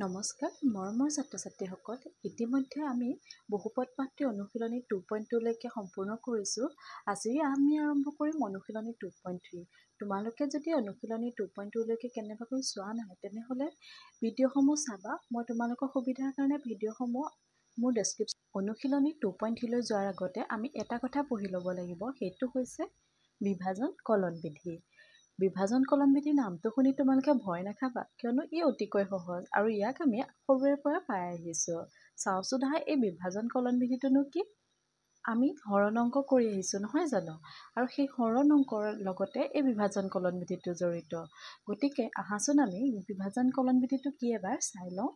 নমস্কাৰ মৰমৰ ছাত্ৰ-ছাত্ৰীসকল ইতিমধ্যে আমি বহুপদ পাঠ্য অনুশীলনী 2.2 লৈকে সম্পূৰ্ণ কৰিছোঁ। আজি আমি আৰম্ভ কৰিম অনুশীলনী 2.3। তোমালোকে যদি অনুশীলনী 2.2 লৈকে কেনেবাকৈ চোৱা নাই তেনেহ'লে ভিডিঅ'সমূহ চাবা। মই তোমালোকৰ সুবিধাৰ কাৰণে ভিডিঅ'সমূহ মোৰ ডেছক্ৰিপশ্যন অনুশীলনী 2.3 লৈ যোৱাৰ আগতে আমি এটা কথা পঢ়ি ল'ব লাগিব, সেইটো হৈছে বিভাজন কলন বিধি। বিভাজন কলন বিধিৰ নামটো শুনি তোমালোকে ভয় নাখাবা, কিয়নো ই অতিকৈ সহজ আৰু ইয়াক আমি সৰুৰে পৰা পাই আহিছোঁ। চাওঁচোন হা, এই বিভাজন কলন বিধিটোনো কি? আমি হৰণ অংক কৰি আহিছোঁ নহয় জানো, আৰু সেই হৰণ অংকৰ লগতে এই বিভাজন কলন বিধিটো জড়িত। গতিকে আহাচোন আমি বিভাজন কলন বিধিটো কি এবাৰ চাই লওঁ।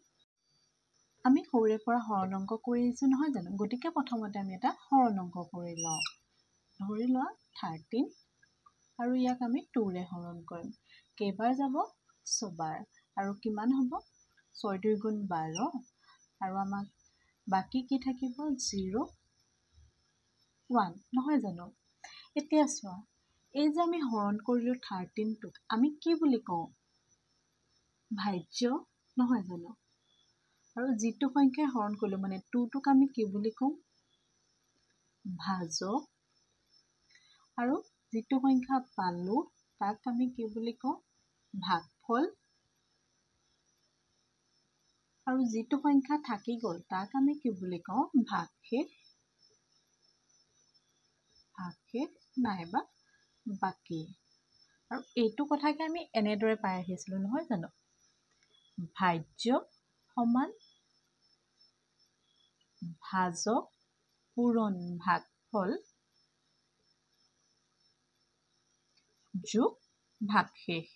আমি সৰুৰে পৰা হৰণ অংক কৰি আহিছোঁ নহয় জানো, গতিকে প্ৰথমতে আমি এটা হৰণ অংক কৰি লওঁ। ধৰি লোৱা 13 আৰু ইয়াক আমি 2ৰে হৰণ কৰিম। কেইবাৰ যাব? 6বাৰ। আৰু কিমান হ'ব? 6 2 গুণ 12 আৰু আমাক বাকী কি থাকিব? 0 1 নহয় জানো। এতিয়া চোৱা, এই যে আমি হৰণ কৰিলোঁ 13টোক আমি কি বুলি কওঁ? ভাজ্য নহয় জানো। আৰু যিটো সংখ্যাই হৰণ কৰিলোঁ মানে 2টোক আমি কি বুলি কওঁ? ভাজক। আৰু যিটো সংখ্যা পালোঁ তাক আমি কি বুলি কওঁ? ভাগফল। আৰু যিটো সংখ্যা থাকি গ'ল তাক আমি কি বুলি কওঁ? ভাগশেষ। ভাগশেষ নাইবা বাকী। আৰু এইটো কথাকে আমি এনেদৰে পাই আহিছিলোঁ নহয় জানো। ভাজ্য সমান ভাজক পূৰণ ভাগফল যোগ ভাগশেষ।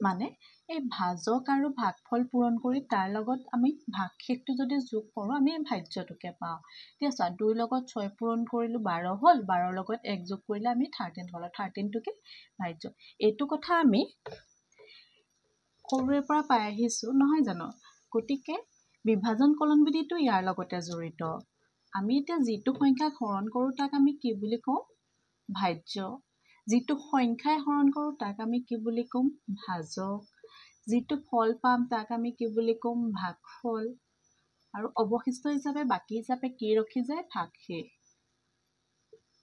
মানে এই ভাজক আৰু ভাগফল পূৰণ কৰি তাৰ লগত আমি ভাগশেষটো যদি যোগ কৰোঁ আমি ভাজ্যটোকে পাওঁ। এতিয়া চোৱা, 2ৰ লগত 6 পূৰণ কৰিলোঁ 12 হ'ল, 12ৰ লগত 1 যোগ কৰিলে আমি 13 পালোঁ, 13টোকে ভাজ্য। এইটো কথা আমি সৰুৰে পৰা পাই আহিছোঁ নহয় জানো। গতিকে বিভাজন কলন বিধিটো ইয়াৰ লগতে জড়িত। আমি এতিয়া যিটো সংখ্যাক হৰণ কৰোঁ তাক আমি কি বুলি কওঁ? ভাজ্য। যিটো সংখ্যাই হৰণ কৰোঁ তাক আমি কি বুলি ক'ম? ভাজক। যিটো ফল পাম তাক আমি কি বুলি ক'ম? ভাগফল। আৰু অৱশিষ্ট হিচাপে বাকী হিচাপে কি ৰখি যায়? ভাগশেষ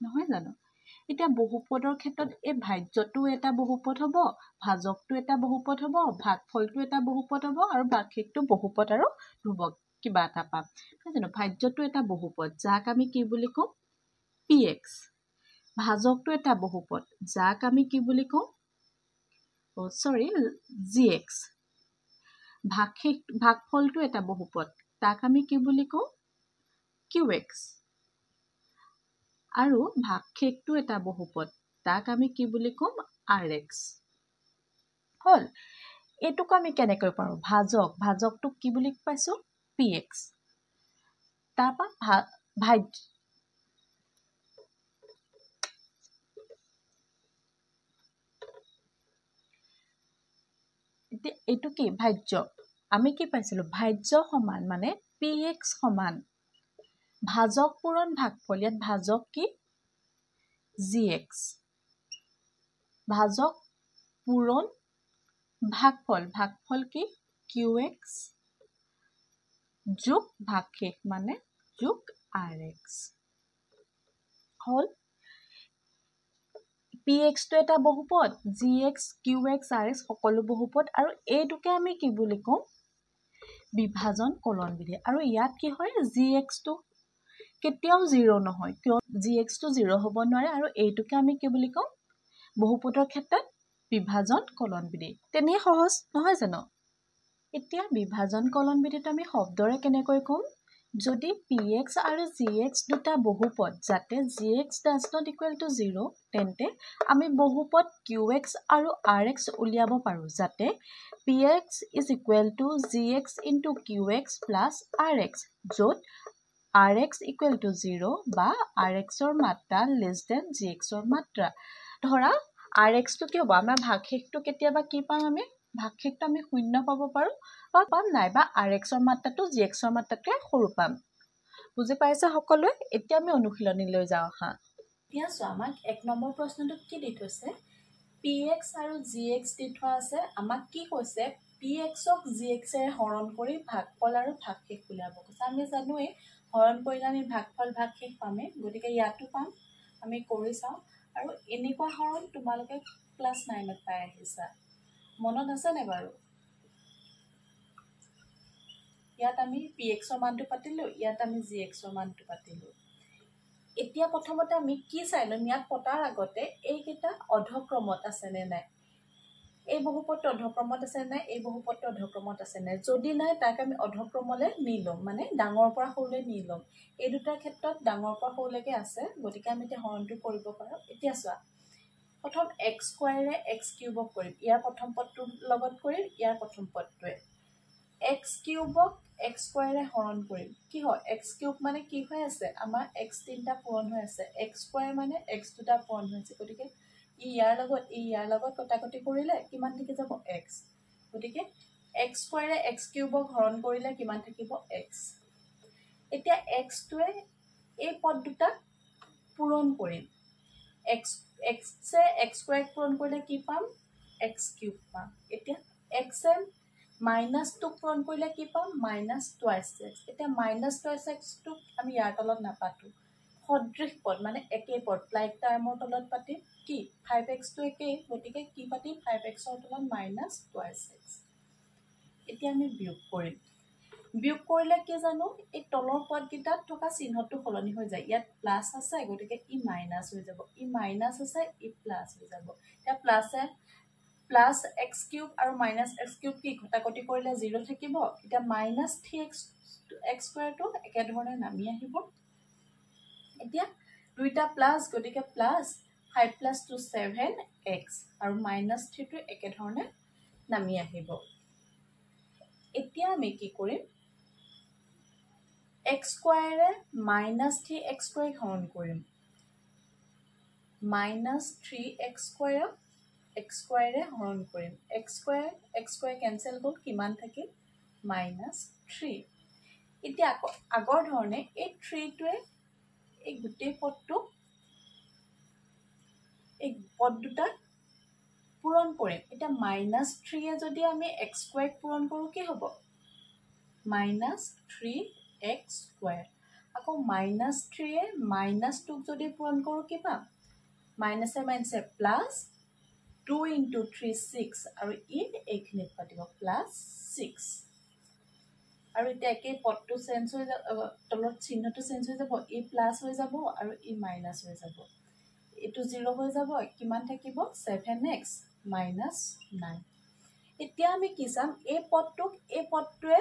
নহয় জানো। এতিয়া বহুপদৰ ক্ষেত্ৰত এই ভাজ্যটো এটা বহুপদ হ'ব, ভাজকটো এটা বহুপদ হ'ব, ভাগফলটো এটা বহুপদ হ'ব আৰু ভাগশেষটো বহুপদ আৰু ধ্ৰুৱক কিবা এটা পাম নহয় জানো। ভাজ্যটো এটা বহুপদ যাক আমি কি বুলি কওঁ? px। ভাজকটো এটা বহুপদ যাক আমি কি বুলি কওঁ? gx। ভাগফলটো এটা বহুপদ তাক আমি কি বুলি কওঁ? qx। আৰু ভাগশেষটো এটা বহুপদ তাক আমি কি বুলি ক'ম? rx। হ'ল। এইটোক আমি কেনেকৈ পাৰোঁ? ভাজকটোক কি বুলি পাইছোঁ? px। তাৰপৰা ভাজ্য এতিয়া এইটো কি? ভাজ্য। আমি কি পাইছিলোঁ? ভাজ্য সমান মানে px সমান ভাজক পূৰণ ভাগফল। ইয়াত ভাজক কি? gx। ভাজক পূৰণ ভাগফল। ভাগফল কি? qx যোগ ভাগশেষ মানে যোগ rx। হ'ল। pxটো এটা বহুপদ, gx, qx, rx সকলো বহুপদ আৰু এইটোকে আমি কি বুলি কওঁ? বিভাজন কলন বিধি। আৰু ইয়াত কি হয়? gxটো কেতিয়াও 0 নহয়, কিয়? gxটো 0 হ'ব নোৱাৰে আৰু এইটোকে আমি কি বুলি কওঁ? বহুপদৰ ক্ষেত্ৰত বিভাজন কলন বিধি। তেনেই সহজ নহয় জানো। এতিয়া বিভাজন কলন বিধিটো আমি শব্দৰে কেনেকৈ ক'ম? যদি px আৰু gx দুটা বহুপদ যাতে gx does not equal to 0 তেন্তে আমি বহুপদ qx আৰু rx উলিয়াব পাৰোঁ যাতে px is equal to gx into qx plus rx য'ত rx equal to 0 বা rxৰ মাত্ৰা less than gxৰ মাত্ৰা। ধৰা rxটো কি হ'ব? আমাৰ ভাগশেষটো কেতিয়াবা কি পাম? আমি ভাগশেষটো আমি 0 পাব পাৰোঁ বা পাম নাইবা rxৰ মাত্ৰাটো gxৰ মাত্ৰাতকৈ সৰু পাম। বুজি পাইছে সকলোৱে? এতিয়া আমি অনুশীলনীলৈ যাওঁ হা। এতিয়া চোৱা, আমাক 1 নম্বৰ প্ৰশ্নটোত কি দি থৈছে? px আৰু gx দি থোৱা আছে আমাক কি কৈছে pxক gxৰে হৰণ কৰি ভাগফল আৰু ভাগশেষ উলিয়াব কৈছে আমি জানোৱে হৰণ কৰিলে আমি ভাগফল ভাগশেষ পামেই গতিকে ইয়াতো পাম আমি কৰি চাওঁ আৰু এনেকুৱা হৰণ তোমালোকে ক্লাছ 9ত পাই আহিছা মনত আছে নে বাৰু ইয়াত আমি pxৰ মানটো পাতিলো ইয়াত আমি gxৰ মানটো পাতিলো এতিয়া প্ৰথমতে আমি কি চাই লম ইয়াত পতাৰ আগতে এইকেইটা অধক্ৰমত আছে নে নাই এই বহুপদটো অধক্ৰমত আছে নাই এই বহুপদটো অধক্ৰমত আছে নাই যদি নাই তাক আমি অধক্ৰমলৈ নি লম মানে ডাঙৰ পৰা সৰুলৈ নি লম এই দুটাৰ ক্ষেত্ৰত ডাঙৰ পৰা সৰুলৈকে আছে গতিকে আমি এতিয়া হৰণটো কৰিব পাৰোঁ এতিয়া চোৱা প্ৰথম x স্কয়াৰে x কিউবক কৰিম ইয়াৰ প্ৰথম পদটোৰ লগত কৰিম ইয়াৰ প্ৰথম পদটোৱে x কিউবক x স্কয়াৰে হৰণ কৰিম কি হয় x কিউব মানে কি হৈ আছে আমাৰ x তিনটা পূৰণ হৈ আছে x স্কয়াৰ মানে x দুটা পূৰণ হৈ আছে গতিকে ইয়াৰ লগত কটাকটি কৰিলে কিমান থাকি যাব x গতিকে x স্কয়াৰে x কিউবক হৰণ কৰিলে কিমান থাকিব x এতিয়া x টোৱে এই পদ দুটা পূৰণ কৰিম x এ x স্কয়াৰ পূৰণ কৰিলে কি পাম x কিউব পাম এতিয়া x এ মাইনাস 2 পূৰণ কৰিলে কি পাম মাইনাস টুৱাইস x এতিয়া মাইনাস টুৱাইস x টো আমি ইয়াৰ তলত নাপাতো সদৃশ পদ মানে একেই পদ লাইক টাৰ্মৰ তলত পাতিম কি 5x টো একেই গতিকে কি পাতিম 5x ৰ তলত মাইনাস টুৱাইস x এতিয়া আমি বিয়োগ কৰিম বিয়োগ কৰিলে কি জানো এই তলৰ পদকেইটাত থকা চিহ্নটো সলনি হৈ যায় ইয়াত প্লাস আছে গতিকে ই মাইনাস হৈ যাব ই মাইনাস আছে ই প্লাস হৈ যাব এতিয়া প্লাস x কিউব আৰু মাইনাস x কিউব কি ঘটাকটি কৰিলে 0 থাকিব এতিয়া মাইনাস 3x স্কয়াৰটো একে ধৰণে নামি আহিব এতিয়া দুইটা প্লাস গতিকে প্লাস 5 + 2 7x আৰু মাইনাস 3 টো একে ধৰণে নামি আহিব এতিয়া আমি কি কৰিম x স্কয়াৰে মাইনাস 3x স্কয়াৰ হৰণ কৰিম মাইনাস 3x স্কয়াৰ x স্কয়াৰে হৰণ কৰিম x স্কয়াৰ কেনসেল হ'ল কিমান থাকিল মাইনাস 3 এতিয়া আগৰ ধৰণে এই 3 টোৱে এই গোটেই পদটো এই পদ দুটা পূৰণ কৰিম এতিয়া মাইনাস 3 এ যদি আমি x স্কয়াৰ পূৰণ কৰো কি হ'ব মাইনাস 3x স্কয়াৰ আকৌ মাইনাস 3 এ মাইনাস 2 যদি পূৰণ কৰো কি পাম মাইনাসে প্লাস 2 * 3 6 আৰু ই এইখিনিত পাতিব প্লাস 6 আৰু এতিয়া একে পদটো চেঞ্জ হৈ যাব তলত চিহ্নটো চেঞ্জ হৈ যাব ই প্লাস হৈ যাব আৰু ই মাইনাস হৈ যাব এটো 0 হৈ যাব কিমান থাকিব 7x - 9 এতিয়া আমি কি চাম এই পদটোৱে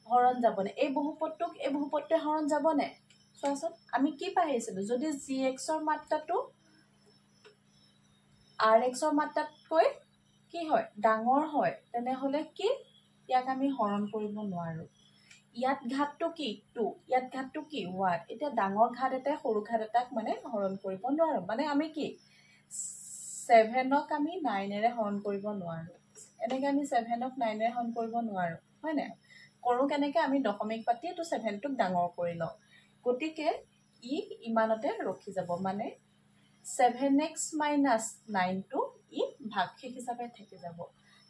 হৰণ যাবনে এই বহুপদটোক এই বহুপদটোৱে হৰণ যাবনে চোৱাচোন আমি কি পাই আহিছিলো যদি gx ৰ মাত্ৰাটো rx ৰ মাত্ৰাতকৈ কি হয় ডাঙৰ হয় তেনেহলে কি ইয়াক আমি হৰণ কৰিব নোৱাৰো ইয়াত ঘাতটো কি 2 ইয়াত ঘাতটো কি 1 এতিয়া ডাঙৰ ঘাত এটা সৰু ঘাত এটাক মানে হৰণ কৰিব নোৱাৰো মানে আমি কি 7ক আমি 9 ৰে হৰণ কৰিব নোৱাৰো এনেকৈ আমি 7ক 9 ৰে হৰণ কৰিব নোৱাৰো হয় না কৰো কেনেকৈ আমি দশমিক পাতি তো 7 টোক ডাঙৰ কৰি লওঁ গতিকে ই ইমানতে ৰখি যাব মানে 7x - 9 টো ই ভাগশেষ হিচাপে থাকি যাব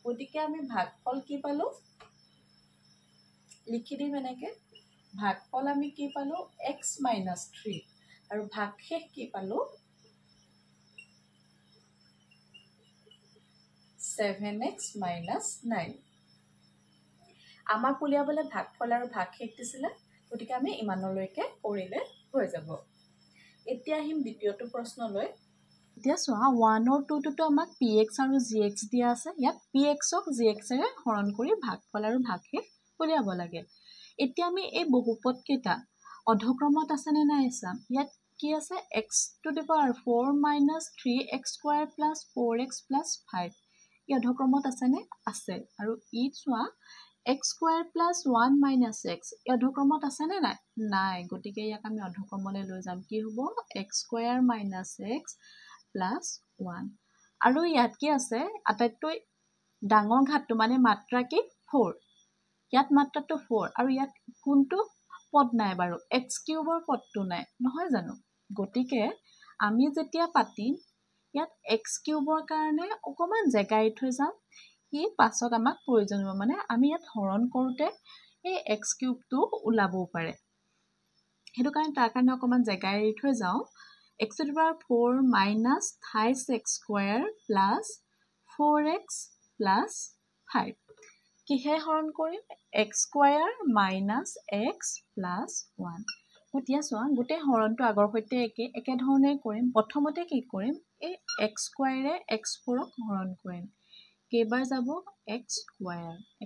গতিকে আমি ভাগফল কি পালো লিখি দিম এনেকৈ ভাগফল আমি কি পালো x - 3 আৰু ভাগশেষ কি পালো 7x - 9 আমাক উলিয়াবলৈ ভাগফল আৰু ভাগশেষ দিছিলে গতিকে আমি ইমানলৈকে কৰিলে হৈ যাব এতিয়া আহিম দ্বিতীয়টো প্ৰশ্নলৈ এতিয়া চোৱা 1 আৰু 2 টো আমাক px আৰু gx দিয়া আছে ইয়াত pxক gx ৰে হৰণ কৰি ভাগফল আৰু ভাগশেষ উলিয়াব লাগে এতিয়া আমি এই বহুপদ কেইটা অধক্ৰমত আছে নে নাই চাম ইয়াত কি আছে x to the power 4 - 3x square plus 4x plus 5 ই অধক্ৰমত আছে নে আছে আৰু ই চোৱা x square plus 1 minus x ই অধক্ৰমত আছে নে নাই নাই গতিকে ইয়াক আমি অধক্ৰমলৈ লৈ যাম কি হ'ব x square minus x plus 1 আৰু ইয়াত কি আছে আটাইতকৈ ডাঙৰ ঘাতটো মানে মাত্ৰা কি 4 ইয়াত মাত্ৰাটো 4 আৰু ইয়াত কোনটো পদ নাই বাৰু x কিউবৰ পদটো নাই নহয় জানো গতিকে আমি যেতিয়া পাতিম ইয়াত x কিউবৰ কাৰণে অকমান জেগা এৰি থৈ যাম ই পাছত আমাক প্ৰয়োজন হ'ব মানে আমি ইয়াত হৰণ কৰোতে এই x কিউবটো ওলাবও পাৰে হেতু কাৰণে তাৰ কাৰণে অকমান জেগা এৰি থৈ যাও x to the power 4 minus 28x square plus 4x plus 5 কিহে হৰণ কৰিম x square minus x plus 1 গতিয়া চোৱা গুটে হৰণটো আগৰ হৈতে একে ধৰণে কৰিম প্ৰথমতে কি কৰিম এই x square ৰে x4 ক হৰণ কৰিম কেবাৰ যাব x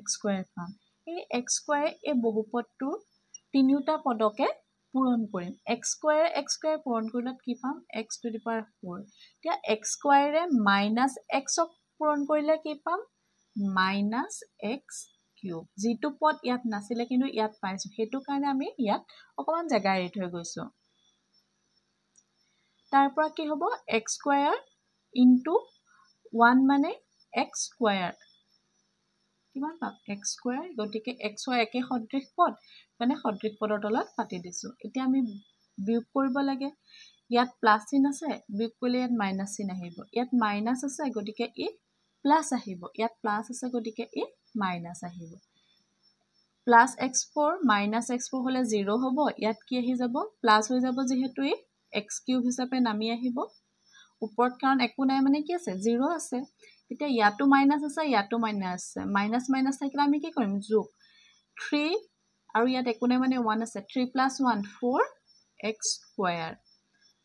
square পাম এই x square এই বহুপদটো তিনিটা পদকে পূৰণ কৰিম x square পূৰণ কৰিলত কি পাম x to the power 4 এতিয়া x square ৰে -x ক পূৰণ কৰিলে কি পাম -x cube যেটো পদ ইয়াত নাছিলে কিন্তু ইয়াত পাইছো হেতু কাৰণে আমি ইয়াত অকমান জাগা এৰি থৈ গৈছো তাৰ পৰা কি হ'ব x square into 1 মানে x square কিমান পাম x square গতিকে x y একে সদৃশ পদ মানে সদৃশ পদৰ তলত পাতি দিছো এতিয়া আমি বিয়োগ কৰিব লাগে ইয়াত প্লাস চিন আছে বিয়োগ কৰিলে ইয়াত মাইনাস চিন আহিব ইয়াত মাইনাস আছে গতিকে ই প্লাস আহিব ইয়াত প্লাস আছে গতিকে ই মাইনাস আহিব প্লাস x4 মাইনাস x4 হলে 0 হ'ব ইয়াত কি আহি যাব প্লাস হৈ যাব যেহেতু ই x কিউব হিচাপে নামি আহিব ওপৰত কাৰণ একো নাই মানে কি আছে 0 আছে এতিয়া ইয়াতো মাইনাস আছে ইয়াতো মাইনাস আছে মাইনাস মাইনাস থাকিলে আমি কি কৰিম যোগ 3 আৰু ইয়াত একো নাই মানে 1 আছে 3 + 1 4x square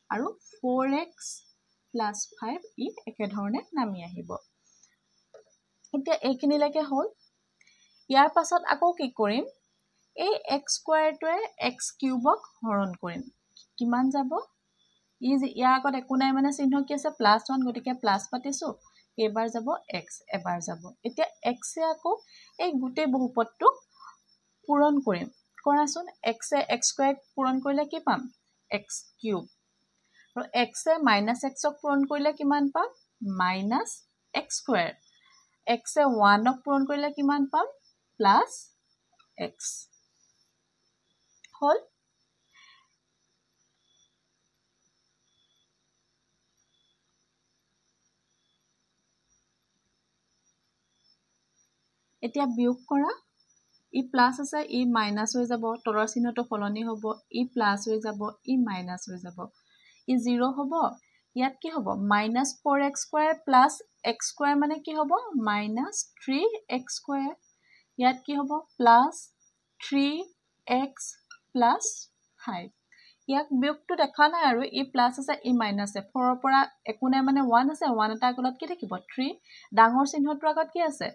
আৰু 4x + 5 ই একে ধৰণে নামি আহিব এতিয়া এইখিনিলৈকে হ'ল ইয়াৰ পাছত আকৌ কি কৰিম এই x square টোৱে x কিউবক হৰণ কৰিম কিমান যাব ই ইয়াৰ আগত একো নাই মানে চিহ্ন কি আছে +1 গতিকে প্লাস পাতিছো এবাৰ যাব x এবাৰ যাব এতিয়া x এ আকৌ এই গুটে বহুপদটো পূৰণ কৰিম কৰাচোন x এ x square পূৰণ কৰিলে কি পাম x কিউব আৰু x এ -x ক পূৰণ কৰিলে কিমান পাম -x square x এ 1 ক পূৰণ কৰিলে কিমান পাম +x হল এতিয়া বিয়োগ কৰা ই প্লাস আছে ই মাইনাস হৈ যাব তলৰ চিহ্নটো ফলনি হ'ব ই প্লাস হৈ যাব ই মাইনাস হৈ যাব ই 0 হ'ব ইয়াত কি হ'ব -4x square plus x square মানে কি হ'ব -3x square ইয়াত কি হ'ব +3x plus 5 ইয়াক বিয়োগটো দেখা নাই আৰু ই প্লাস আছে ই মাইনাস আছে 4 ৰ পৰা একো নাই মানে 1 আছে 1 এটা আগত কি থাকিব 3 ডাঙৰ চিহ্নটোৰ আগত কি আছে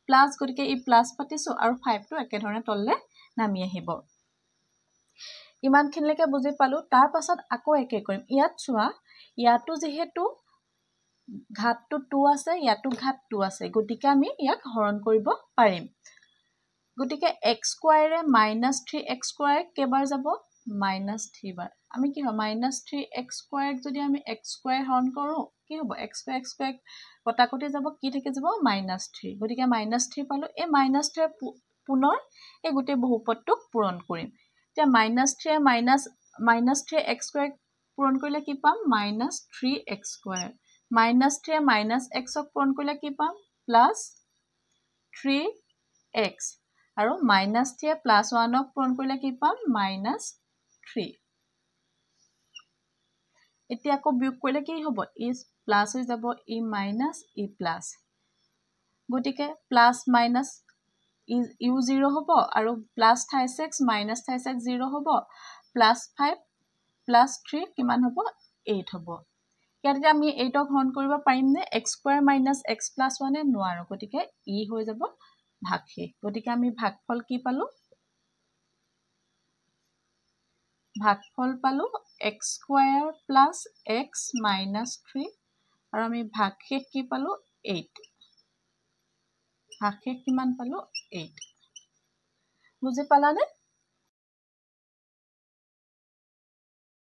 প্লাস গতিকে ই প্লাস পাতিছো আৰু 5 টো একে ধৰণে তললে নামি আহিব ইমানখিনিলৈকে বুজি পালো তাৰ পাছত আকৌ একে কৰিম ইয়াত চোৱা ইয়াতো যেহেতু ঘাতটো 2 আছে ইয়াতো ঘাত 2 আছে গতিকে আমি ইয়াক হৰণ কৰিব পাৰিম গতিকে x square ৰে -3x square কেবাৰ যাব -3 বাৰ আমি কি হয় -3x square যদি আমি x square হৰণ কৰো কি হ'ব x square কটাকটি যাব কি থাকে যাব -3 গতিকে -3 পালো এই -3 পুনৰ এই গুটে বহুপদটোক পূৰণ কৰিম এতিয়া -3x square পূৰণ কৰিলে কি পাম -3x square -3 -x ক পূৰণ কৰিলে কি পাম +3x আৰু -3 +1 ক পূৰণ কৰিলে কি পাম -3 এতিয়া আকৌ বিয়োগ কৰিলে কি হ'ব ই প্লাস হৈ যাব ই মাইনাস ই প্লাস গতিকে প্লাস মাইনাস ইউ 0 হ'ব আৰু +36 -36 0 হ'ব +5 +3 কিমান হ'ব 8 হ'ব ইয়াতে আমি 8 ক হৰণ কৰিব পাৰিম নে x square - x + 1 এ নোৱাৰো গতিকে ই হৈ যাব ভাগশেষ গতিকে আমি ভাগফল কি পালো ভাগফল পালো x square + x - 3 আৰু আমি ভাগশেষ কি পালো 8 ভাগশেষ কিমান পালো 8 বুজি পালানে